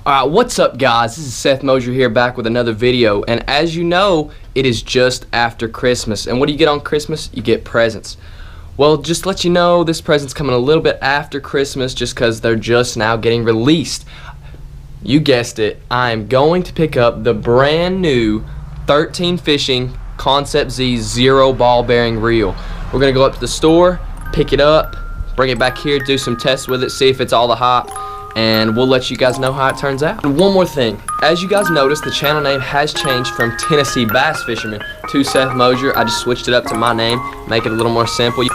Alright, what's up guys? This is Seth Mosier here back with another video, and as you know, it is just after Christmas. And what do you get on Christmas? You get presents. Well, just to let you know, this present's coming a little bit after Christmas just because they're just now getting released. You guessed it, I am going to pick up the brand new 13 Fishing Concept Z Zero Ball Bearing Reel. We're going to go up to the store, pick it up, bring it back here, do some tests with it, see if it's all the hype, and we'll let you guys know how it turns out. And one more thing, as you guys noticed, the channel name has changed from Tennessee Bass Fisherman to Seth Mosier. I just switched it up to my name, make it a little more simple.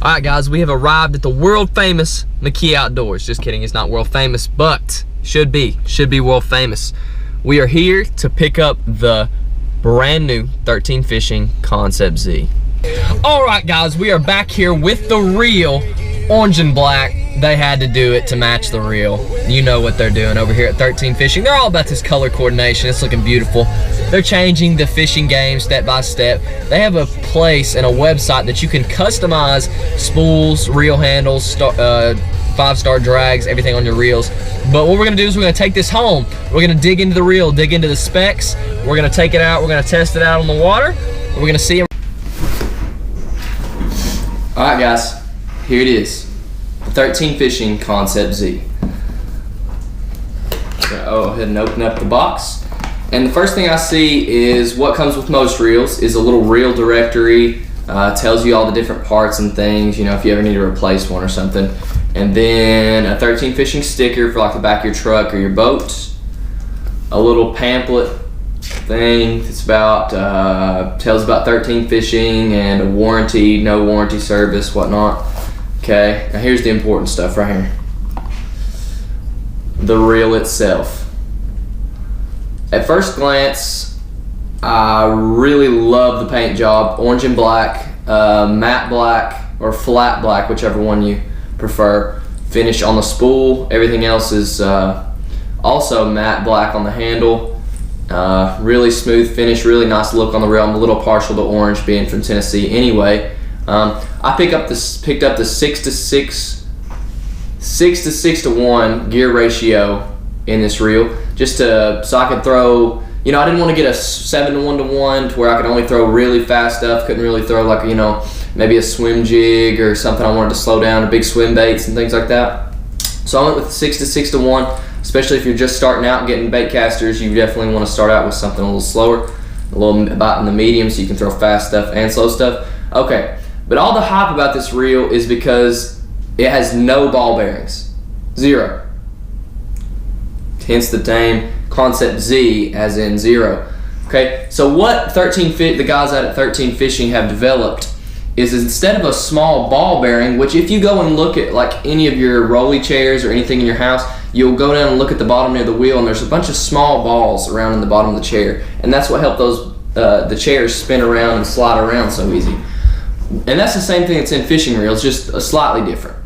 Alright guys, we have arrived at the world famous McKee Outdoors. Just kidding, it's not world famous, but should be world famous. We are here to pick up the brand new 13 Fishing Concept Z. Alright guys, we are back here with the reel, orange and black. They had to do it to match the reel. You know what they're doing over here at 13 Fishing. They're all about this color coordination. It's looking beautiful. They're changing the fishing game step by step. They have a place and a website that you can customize spools, reel handles, 5-star drags, everything on your reels. But what we're gonna do is we're gonna take this home. We're gonna dig into the reel, dig into the specs. We're gonna take it out, we're gonna test it out on the water. We're gonna see. All right guys, here it is. The 13 Fishing Concept Z. Go ahead and open up the box. And the first thing I see is what comes with most reels is a little reel directory. Tells you all the different parts and things, you know, if you ever need to replace one or something. And then a 13 Fishing sticker for like the back of your truck or your boat. A little pamphlet thing. It's about, tells about 13 Fishing and a warranty, no warranty service, whatnot. Okay, now here's the important stuff right here. The reel itself. At first glance, I really love the paint job. Orange and black, matte black, or flat black, whichever one you prefer. Finish on the spool. Everything else is also matte black on the handle. Really smooth finish, really nice look on the reel. I'm a little partial to orange, being from Tennessee anyway. I picked up the 6 to 6 to 1 gear ratio in this reel, just so I could throw, you know, I didn't want to get a 7 to 1 to 1 to where I could only throw really fast stuff, couldn't really throw like, you know, maybe a swim jig or something I wanted to slow down, big swim baits and things like that. So I went with 6 to 6 to 1, especially if you're just starting out getting bait casters. You definitely want to start out with something a little slower, a little about in the medium, so you can throw fast stuff and slow stuff. Okay, but all the hype about this reel is because it has no ball bearings, zero. Hence the name Concept Z, as in zero. Okay, so what the guys out at 13 Fishing have developed is instead of a small ball bearing, which if you go and look at like any of your rolly chairs or anything in your house, you'll go down and look at the bottom near the wheel and there's a bunch of small balls around in the bottom of the chair, and that's what helped those the chairs spin around and slide around so easy. And that's the same thing that's in fishing reels, just slightly different.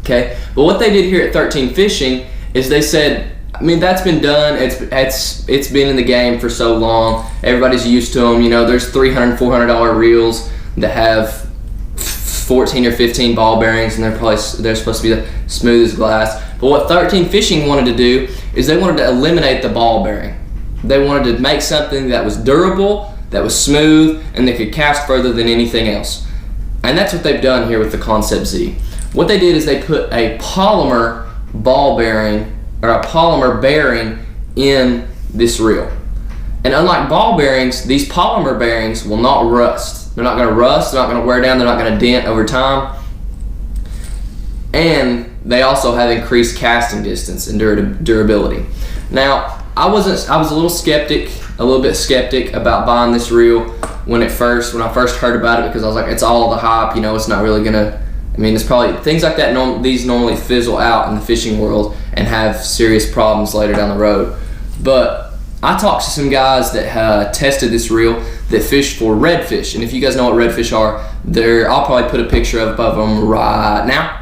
Okay, but what they did here at 13 Fishing is they said, I mean, that's been done. It's been in the game for so long. Everybody's used to them. You know, there's $300, $400 reels that have 14 or 15 ball bearings, and they're supposed to be smooth as glass. But what 13 Fishing wanted to do is they wanted to eliminate the ball bearing. They wanted to make something that was durable, that was smooth, and that could cast further than anything else. And that's what they've done here with the Concept Z. What they did is they put a polymer ball bearing, or a polymer bearing, in this reel. And unlike ball bearings, these polymer bearings will not rust. They're not going to rust, they're not going to wear down, they're not going to dent over time. And they also have increased casting distance and durability. Now, I was a little bit skeptic about buying this reel when I first heard about it, because I was like, it's all the hype, you know, it's not really gonna, I mean, it's probably things like that. These normally fizzle out in the fishing world and have serious problems later down the road. But I talked to some guys that tested this reel that fish for redfish, and if you guys know what redfish are, I'll probably put a picture above them right now.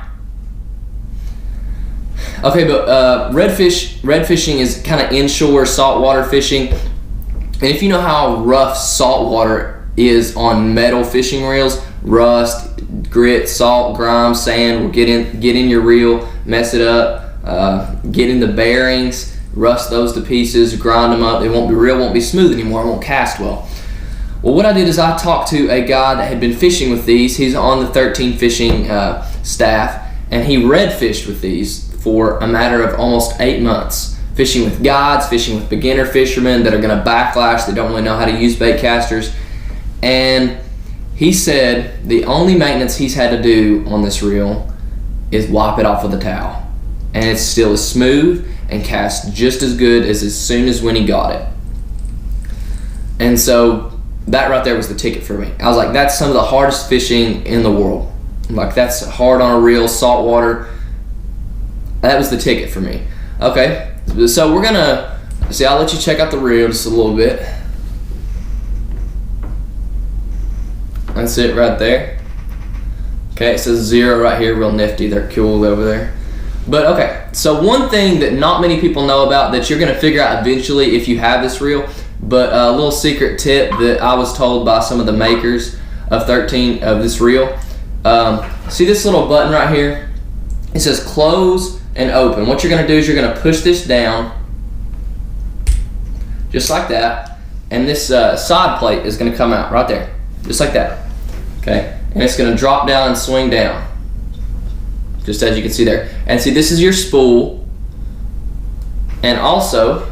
Okay, but red fishing is kind of inshore saltwater fishing. And if you know how rough saltwater is on metal fishing reels, rust, grit, salt, grime, sand will get in your reel, mess it up, get in the bearings, rust those to pieces, grind them up. The reel won't be smooth anymore. It won't cast well. Well, what I did is I talked to a guy that had been fishing with these. He's on the 13 fishing staff, and he red fished with these for a matter of almost 8 months. Fishing with guides, fishing with beginner fishermen that are going to backlash, that don't really know how to use bait casters. And he said the only maintenance he's had to do on this reel is wipe it off with a towel. And it's still as smooth and casts just as good as soon as when he got it. And so that right there was the ticket for me. I was like, that's some of the hardest fishing in the world. Like, that's hard on a reel, saltwater. That was the ticket for me. Okay, so we're gonna see. I'll let you check out the reel just a little bit. That's it right there. Okay, it says 0 right here, real nifty. They're cool over there. But okay, so one thing that not many people know about that you're gonna figure out eventually if you have this reel, but a little secret tip that I was told by some of the makers of this reel. See this little button right here? It says close and open. What you're going to do is you're going to push this down just like that, and this side plate is going to come out right there just like that. Okay, and it's going to drop down and swing down just as you can see there. And see, this is your spool, and also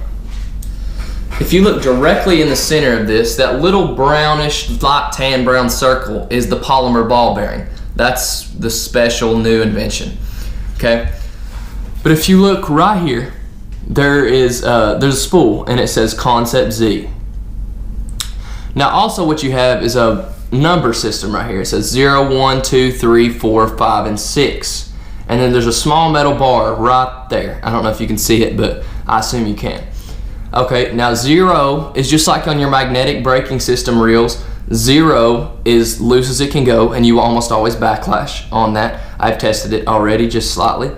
if you look directly in the center of this, that little brownish light tan brown circle is the polymer ball bearing. That's the special new invention. Okay, but if you look right here, there's a spool and it says Concept Z. Now also what you have is a number system right here. It says 0, 1, 2, 3, 4, 5, and 6. And then there's a small metal bar right there. I don't know if you can see it, but I assume you can. Okay, now 0 is just like on your magnetic braking system reels. 0 is loose as it can go, and you almost always backlash on that. I've tested it already, just slightly.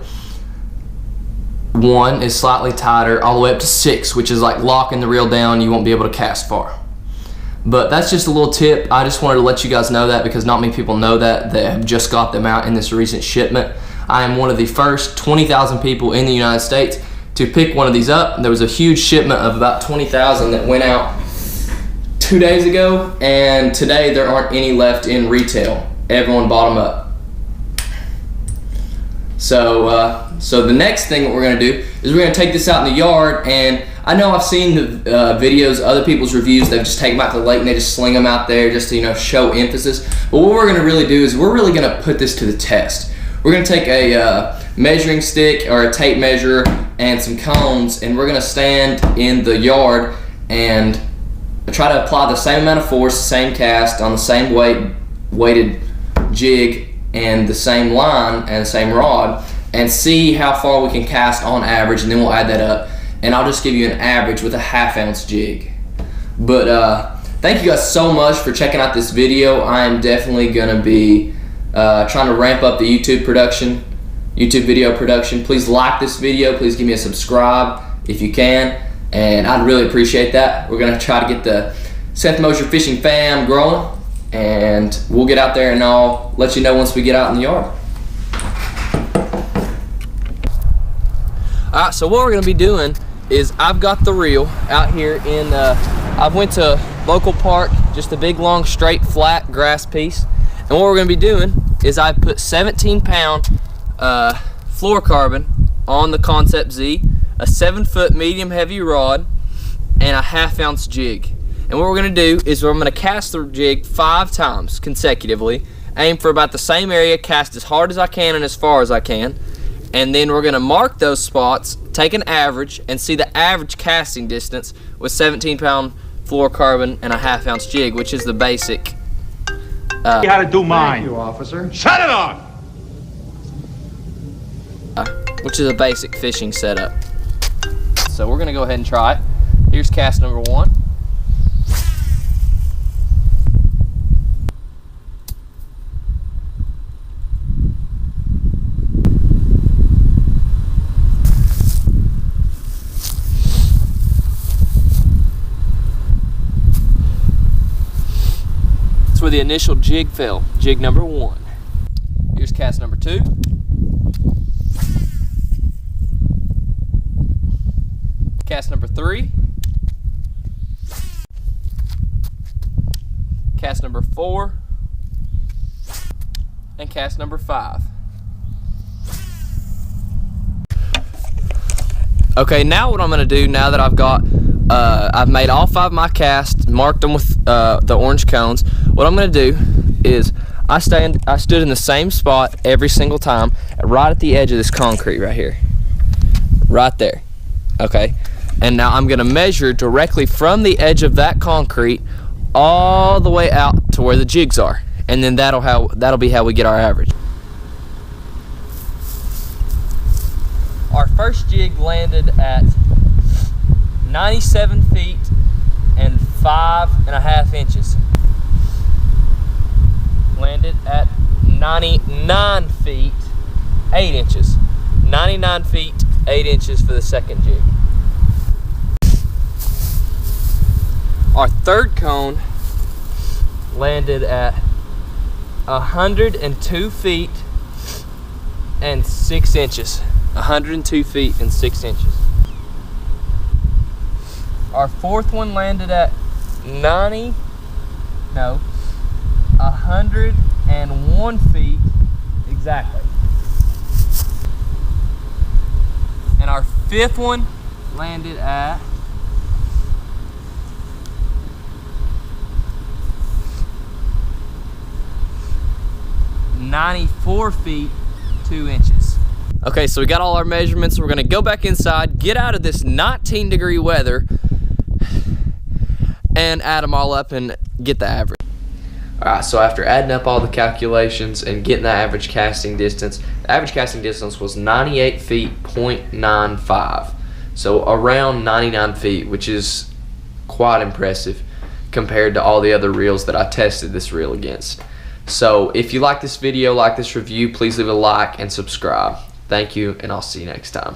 1 is slightly tighter, all the way up to 6, which is like locking the reel down. You won't be able to cast far. But that's just a little tip. I just wanted to let you guys know that because not many people know that have just got them out in this recent shipment. I am one of the first 20,000 people in the United States to pick one of these up. There was a huge shipment of about 20,000 that went out 2 days ago, and today there aren't any left in retail. Everyone bought them up. So the next thing that we're going to do is we're going to take this out in the yard, and I know I've seen the videos, other people's reviews. They've just taken them out to the lake and they just sling them out there just to show emphasis. But what we're going to really do is we're really going to put this to the test. We're going to take a measuring stick or a tape measure and some cones, and we're going to stand in the yard and try to apply the same amount of force, the same cast on the same weighted jig and the same line and the same rod, and see how far we can cast on average, and then we'll add that up, and I'll just give you an average with a 1/2 ounce jig. But thank you guys so much for checking out this video. I am definitely gonna be trying to ramp up the YouTube video production. Please like this video, please give me a subscribe if you can, and I'd really appreciate that. We're gonna try to get the Seth Mosier Fishing fam growing, and we'll get out there and I'll let you know once we get out in the yard. Alright, so what we're going to be doing is I've got the reel out here in, I've went to local park, just a big long straight flat grass piece, and what we're going to be doing is I put 17-pound fluorocarbon on the Concept Z, a 7-foot medium heavy rod, and a 1/2 ounce jig. And what we're going to do is I'm going to cast the jig 5 times consecutively, aim for about the same area, cast as hard as I can and as far as I can, and then we're going to mark those spots, take an average, and see the average casting distance with 17-pound fluorocarbon and a 1/2 ounce jig, which is the basic. How to do mine. Thank you, officer. Shut it off! Which is a basic fishing setup. So we're going to go ahead and try it. Here's cast number 1. where the initial jig fell. Jig number 1. Here's cast number 2. Cast number 3. Cast number 4. And cast number 5. Okay, now what I'm going to do, now that I've made all 5 of my casts, marked them with the orange cones, what I'm going to do is I stood in the same spot every single time, right at the edge of this concrete right here. Right there. Okay? And now I'm going to measure directly from the edge of that concrete all the way out to where the jigs are. And then that'll be how we get our average. Our first jig landed at 97 feet and 5.5 inches. Landed at 99 feet, 8 inches. 99 feet, 8 inches for the second jig. Our third cone landed at 102 feet and 6 inches. 102 feet and 6 inches. Our fourth one landed at 101 feet exactly. And our fifth one landed at 94 feet 2 inches. Okay, so we got all our measurements. We're gonna go back inside, get out of this 19-degree weather, and add them all up and get the average. Alright, so after adding up all the calculations and getting the average casting distance, the average casting distance was 98 feet, 0.95. So around 99 feet, which is quite impressive compared to all the other reels that I tested this reel against. So if you like this video, like this review, please leave a like and subscribe. Thank you, and I'll see you next time.